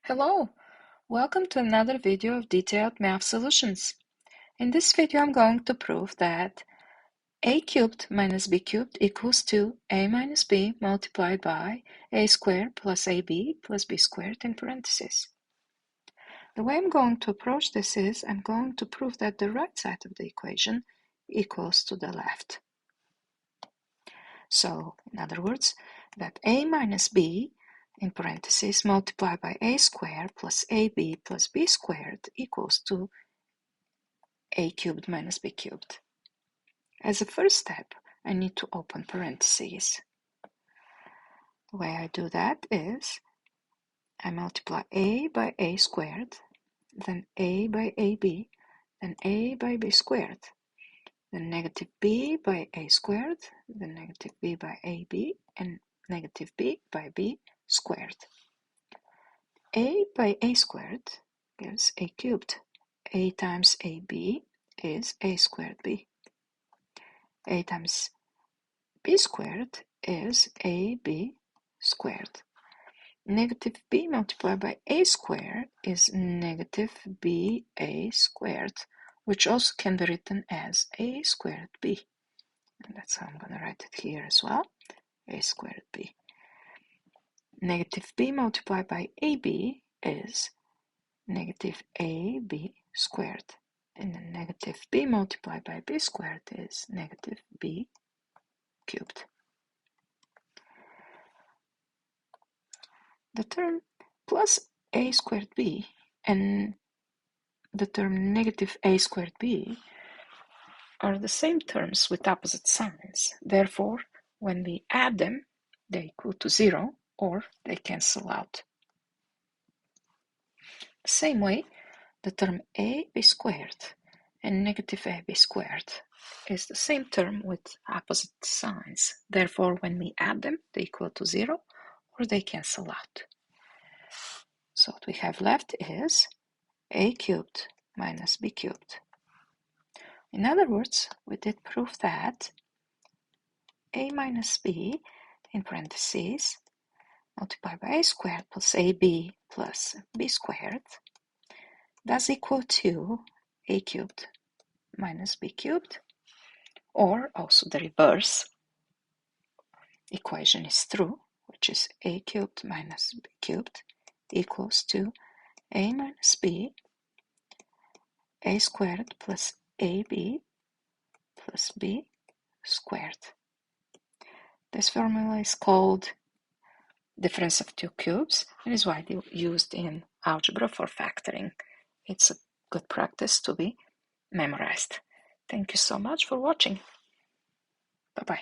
Hello, welcome to another video of detailed math solutions. In this video I'm going to prove that a cubed minus b cubed equals to a minus b multiplied by a squared plus ab plus b squared in parentheses. The way I'm going to approach this is I'm going to prove that the right side of the equation equals to the left. So, in other words, that a minus b in parentheses multiplied by a squared plus ab plus b squared equals to a cubed minus b cubed. As a first step, I need to open parentheses. The way I do that is I multiply a by a squared, then a by ab, then a by b squared, then negative b by a squared, then negative b by ab, and negative b by b squared. A by a squared gives a cubed. A times ab is a squared b. A times b squared is ab squared. Negative b multiplied by a squared is negative ba squared, which also can be written as a squared b. And that's how I'm going to write it here as well, a squared b. Negative b multiplied by ab is negative ab squared. And then negative b multiplied by b squared is negative b cubed. The term plus a squared b and the term negative a squared b are the same terms with opposite signs. Therefore, when we add them, they equal to 0 or they cancel out. The same way, the term ab squared and negative ab squared is the same term with opposite signs. Therefore, when we add them, they equal to 0 or they cancel out. So what we have left is a cubed minus b cubed. In other words, we did prove that a minus b in parentheses multiplied by a squared plus ab plus b squared does equal to a cubed minus b cubed, or also the reverse equation is true, which is a cubed minus b cubed equals to a minus b a squared plus ab plus b squared. This formula is called difference of two cubes and is widely used in algebra for factoring. It's a good practice to be memorized. Thank you so much for watching. Bye-bye.